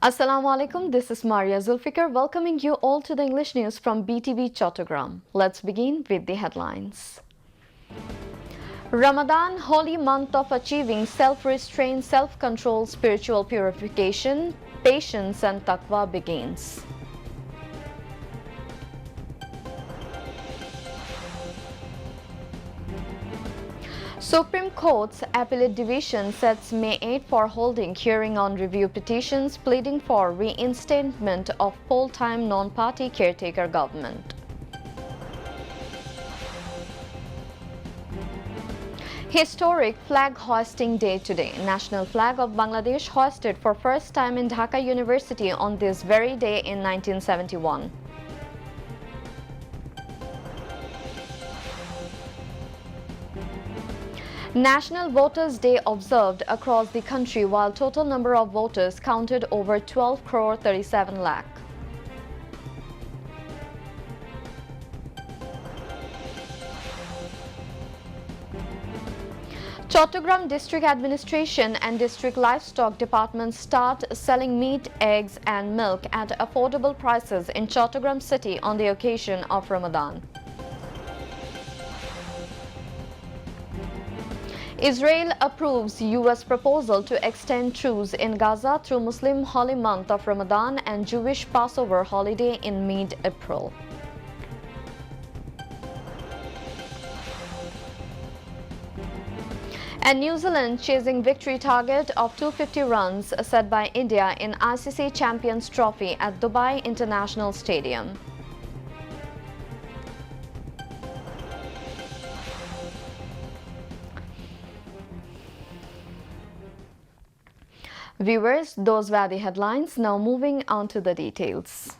Assalamu alaikum, this is Maria Zulfikar welcoming you all to the English news from BTV Chattogram. Let's begin with the headlines. Ramadan, holy month of achieving self-restraint, self-control, spiritual purification, patience and taqwa begins. Supreme Court's Appellate Division sets May 8 for holding hearing on review petitions pleading for reinstatement of full-time non-party caretaker government. Historic flag hoisting day today. National flag of Bangladesh hoisted for first time in Dhaka University on this very day in 1971. National Voters' Day observed across the country while total number of voters counted over 12 crore 37 lakh. Chattogram District Administration and District Livestock Department start selling meat, eggs and milk at affordable prices in Chattogram city on the occasion of Ramadan. Israel approves U.S. proposal to extend truce in Gaza through Muslim holy month of Ramadan and Jewish Passover holiday in mid-April. And New Zealand chasing victory target of 250 runs set by India in ICC Champions Trophy at Dubai International Stadium. Viewers, those were the headlines. Now moving on to the details.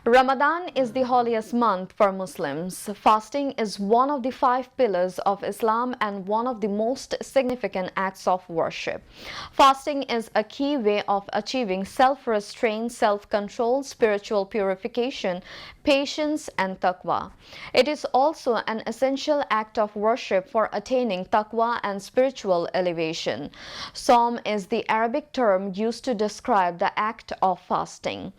Ramadan is the holiest month for Muslims. Fasting is one of the 5 pillars of Islam and one of the most significant acts of worship. Fasting is a key way of achieving self-restraint, self-control, spiritual purification, patience and taqwa. It is also an essential act of worship for attaining taqwa and spiritual elevation. Sawm is the Arabic term used to describe the act of fasting.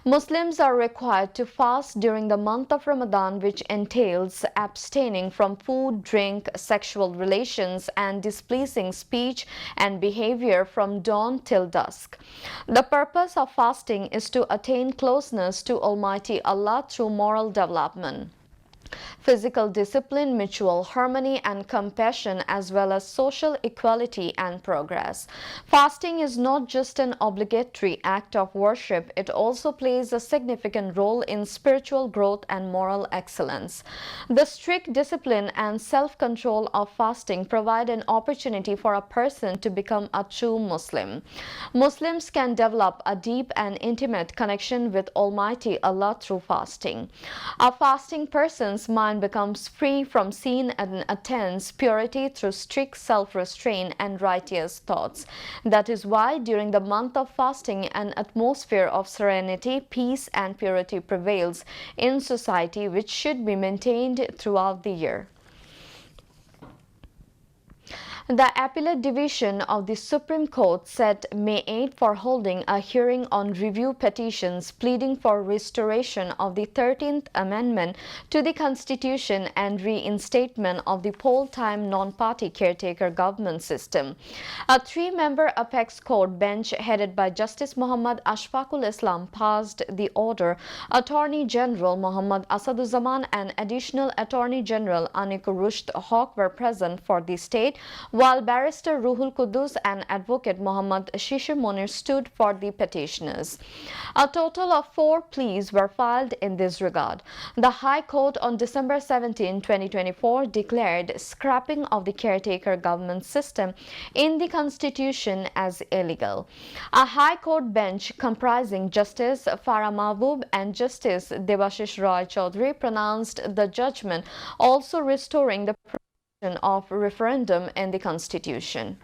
Muslims are required to fast during the month of Ramadan, which entails abstaining from food, drink, sexual relations and displeasing speech and behavior from dawn till dusk. The purpose of fasting is to attain closeness to Almighty Allah through moral development, physical discipline, mutual harmony and compassion, as well as social equality and progress. Fasting is not just an obligatory act of worship, it also plays a significant role in spiritual growth and moral excellence. The strict discipline and self-control of fasting provide an opportunity for a person to become a true Muslim. Muslims can develop a deep and intimate connection with Almighty Allah through fasting. A fasting person's mind becomes free from sin and attains purity through strict self-restraint and righteous thoughts. That is why during the month of fasting an atmosphere of serenity, peace and purity prevails in society, which should be maintained throughout the year. The Appellate Division of the Supreme Court set May 8 for holding a hearing on review petitions pleading for restoration of the 13th Amendment to the Constitution and reinstatement of the full-time non-party caretaker government system. A 3-member apex court bench headed by Justice Muhammad Ashfaqul Islam passed the order. Attorney General Muhammad Asaduzzaman and Additional Attorney General Anik Rusht Haq were present for the state, while Barrister Ruhul Kudus and Advocate Muhammad Shishir Monir stood for the petitioners. A total of 4 pleas were filed in this regard. The High Court on December 17, 2024 declared scrapping of the caretaker government system in the Constitution as illegal. A High Court bench comprising Justice Farah Mahbub and Justice Debashish Roy Chaudhary pronounced the judgment, also restoring the of referendum in the Constitution.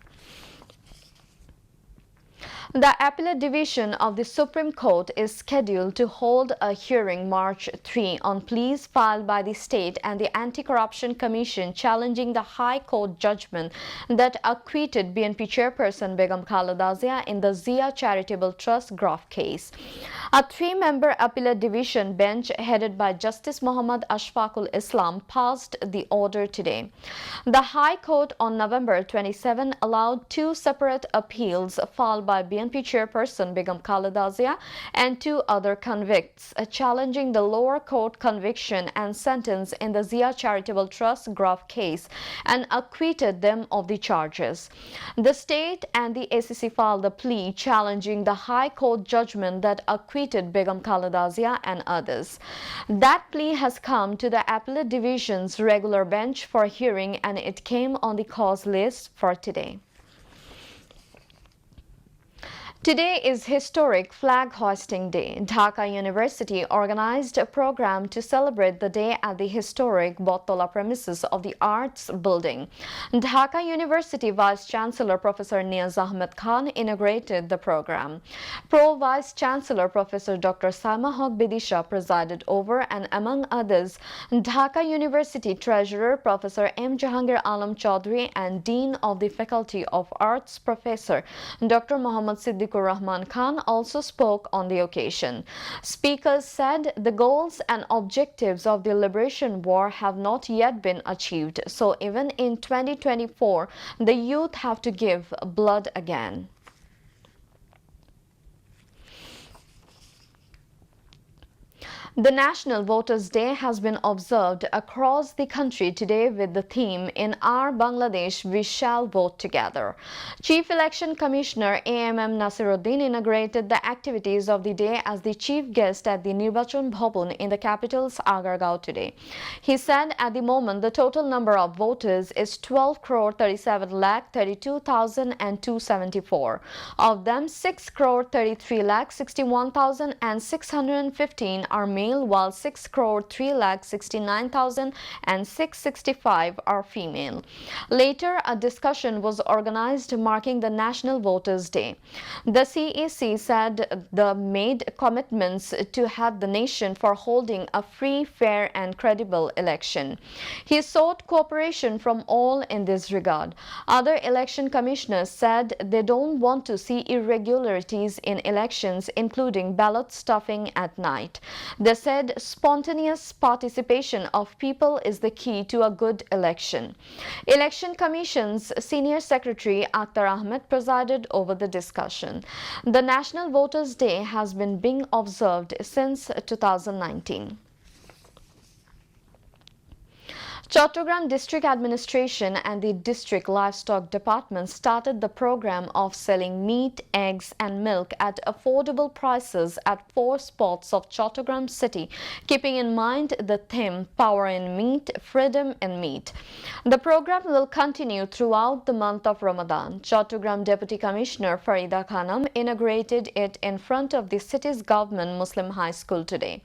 The Appellate Division of the Supreme Court is scheduled to hold a hearing March 3 on pleas filed by the state and the Anti-Corruption Commission challenging the High Court judgment that acquitted BNP chairperson Begum Khaleda Zia in the Zia Charitable Trust graft case. A three-member Appellate Division bench headed by Justice Muhammad Ashfaqul Islam passed the order today. The High Court on November 27 allowed two separate appeals filed by BNP chairperson Begum Khaleda Zia and two other convicts, challenging the lower court conviction and sentence in the Zia Charitable Trust graft case and acquitted them of the charges. The state and the ACC filed a plea challenging the High Court judgment that acquitted Begum Khaleda Zia and others. That plea has come to the Appellate Division's regular bench for hearing, and it came on the cause list for today. Today is Historic Flag Hoisting Day. Dhaka University organized a program to celebrate the day at the historic Botola premises of the Arts Building. Dhaka University Vice Chancellor Professor Niaz Ahmed Khan inaugurated the program. Pro Vice Chancellor Professor Dr. Salma Haq Bidisha presided over, and among others, Dhaka University Treasurer Professor M. Jahangir Alam Chaudhry and Dean of the Faculty of Arts Professor Dr. Muhammad Siddiqur Rahman Khan also spoke on the occasion. Speakers said the goals and objectives of the Liberation War have not yet been achieved, so even in 2024, the youth have to give blood again. The National Voters' Day has been observed across the country today with the theme "In Our Bangladesh, We Shall Vote Together." Chief Election Commissioner AMM Nasiruddin inaugurated the activities of the day as the chief guest at the Nirbachan Bhavan in the capital's Agargaon today. He said at the moment the total number of voters is 12,37,32,274. Of them, 6,33,61,615 are male, while 6,03,69,665 are female. Later, a discussion was organized marking the National Voters' Day. The CEC said they made commitments to help the nation for holding a free, fair and credible election. He sought cooperation from all in this regard. Other election commissioners said they don't want to see irregularities in elections, including ballot stuffing at night. They said spontaneous participation of people is the key to a good election. Election Commission's Senior Secretary Akhtar Ahmed presided over the discussion. The National Voters' Day has been being observed since 2019. Chattogram District Administration and the District Livestock Department started the program of selling meat, eggs and milk at affordable prices at 4 spots of Chattogram city, keeping in mind the theme "Power in Meat, Freedom in Meat." The program will continue throughout the month of Ramadan. Chattogram Deputy Commissioner Farida Khanam inaugurated it in front of the city's government Muslim high school today.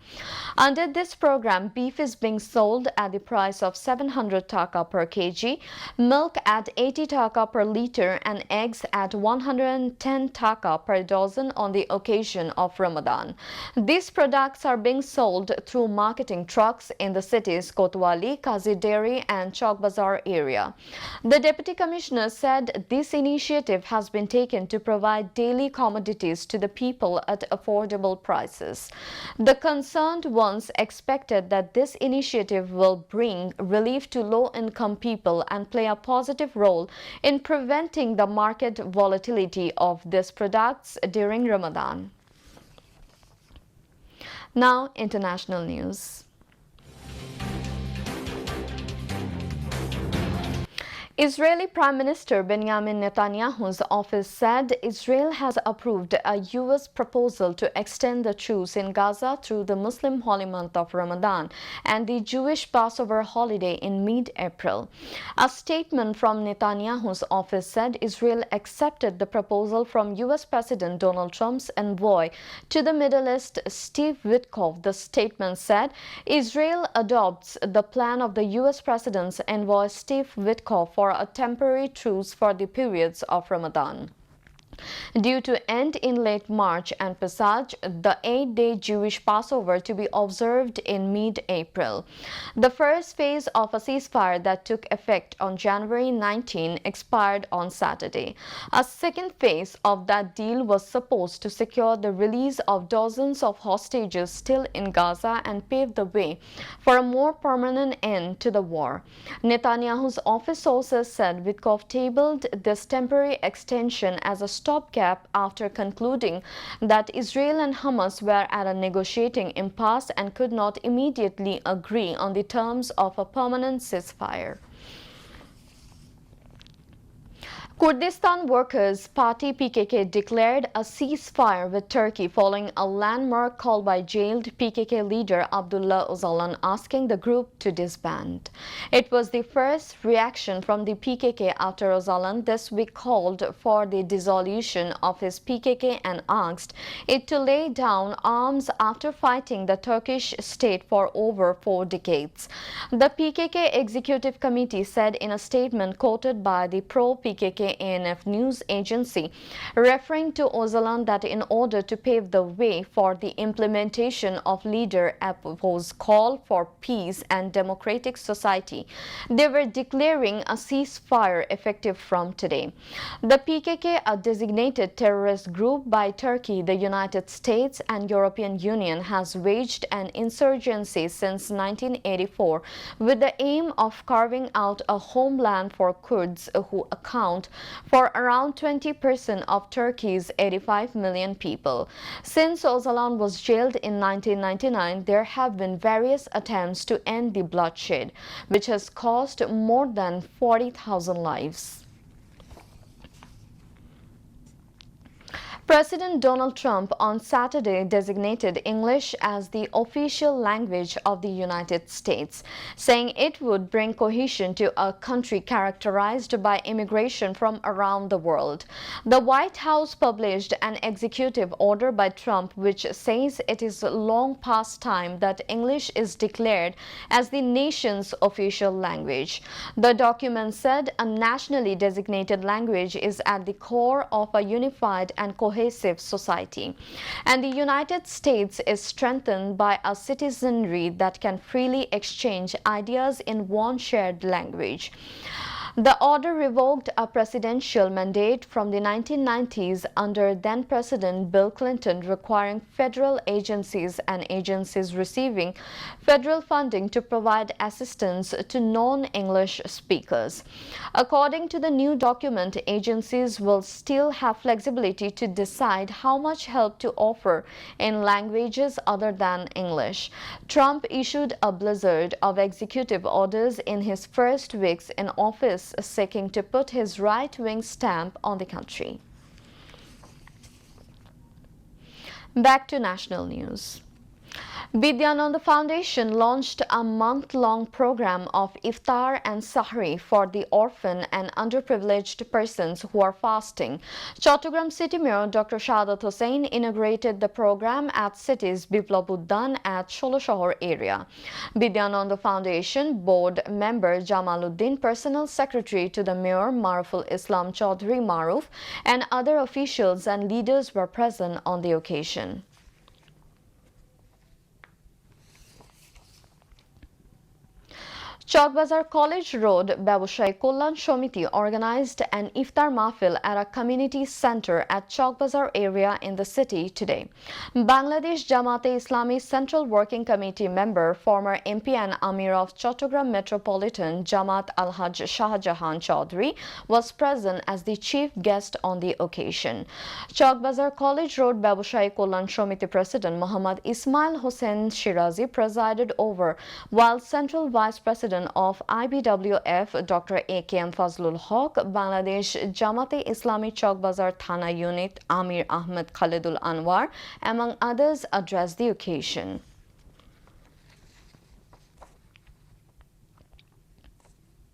Under this program, beef is being sold at the price of 700 taka per kg, milk at 80 taka per liter and eggs at 110 taka per dozen on the occasion of Ramadan. These products are being sold through marketing trucks in the city's Kotwali, Kazi Dairy and Chowk Bazaar area. The Deputy Commissioner said this initiative has been taken to provide daily commodities to the people at affordable prices. The concerned ones expected that this initiative will bring relief to low-income people and play a positive role in preventing the market volatility of these products during Ramadan. Now, international news. Israeli Prime Minister Benjamin Netanyahu's office said Israel has approved a U.S. proposal to extend the truce in Gaza through the Muslim holy month of Ramadan and the Jewish Passover holiday in mid-April. A statement from Netanyahu's office said Israel accepted the proposal from U.S. President Donald Trump's envoy to the Middle East, Steve Witkoff. The statement said Israel adopts the plan of the U.S. President's envoy Steve Witkoff for a temporary truce for the periods of Ramadan. due to end in late March and presage the 8-day Jewish Passover to be observed in mid-April. The first phase of a ceasefire that took effect on January 19 expired on Saturday. A second phase of that deal was supposed to secure the release of dozens of hostages still in Gaza and pave the way for a more permanent end to the war. Netanyahu's office sources said Witkoff tabled this temporary extension as a stopgap after concluding that Israel and Hamas were at a negotiating impasse and could not immediately agree on the terms of a permanent ceasefire. Kurdistan Workers' Party PKK declared a ceasefire with Turkey following a landmark call by jailed PKK leader Abdullah Öcalan asking the group to disband. It was the first reaction from the PKK after Öcalan this week called for the dissolution of his PKK and asked it to lay down arms after fighting the Turkish state for over 4 decades. The PKK Executive Committee said in a statement quoted by the pro-PKK ANF news agency, referring to Öcalan, that in order to pave the way for the implementation of leader Apo's call for peace and democratic society, they were declaring a ceasefire effective from today. The PKK, a designated terrorist group by Turkey, the United States and European Union, has waged an insurgency since 1984 with the aim of carving out a homeland for Kurds who account for around 20% of Turkey's 85 million people. Since Öcalan was jailed in 1999, there have been various attempts to end the bloodshed, which has cost more than 40,000 lives. President Donald Trump on Saturday designated English as the official language of the United States, saying it would bring cohesion to a country characterized by immigration from around the world. The White House published an executive order by Trump which says it is long past time that English is declared as the nation's official language. The document said a nationally designated language is at the core of a unified and cohesive society, and the United States is strengthened by a citizenry that can freely exchange ideas in one shared language. The order revoked a presidential mandate from the 1990s under then-President Bill Clinton requiring federal agencies and agencies receiving federal funding to provide assistance to non-English speakers. According to the new document, agencies will still have flexibility to decide how much help to offer in languages other than English. Trump issued a blizzard of executive orders in his first weeks in office, seeking to put his right-wing stamp on the country. Back to national news. Vidyananda Foundation launched a month-long program of iftar and sahri for the orphan and underprivileged persons who are fasting. Chattogram City Mayor Dr. Shahadat Hussain inaugurated the program at city's Biplab Uddan at Sholoshahar area. Vidyananda Foundation board member Jamaluddin, personal secretary to the mayor Maruful Islam Chaudhry Maruf, and other officials and leaders were present on the occasion. Chowkbazar College Road Babushahi Kollan Shomiti organized an iftar mahfil at a community center at Chowkbazar area in the city today. Bangladesh Jamaat-e-Islami Central Working Committee member, former MP and Amir of Chattogram Metropolitan Jamaat Alhaj Shahjahan Chaudhry was present as the chief guest on the occasion. Chowkbazar College Road Babushahi Kollan Shomiti President Muhammad Ismail Hossain Shirazi presided over, while Central Vice President of IBWF Dr. AKM Fazlul Haq, Bangladesh Jamaat-e-Islami Chowkbazar Thana Unit Amir Ahmed Khalidul Anwar, among others, addressed the occasion.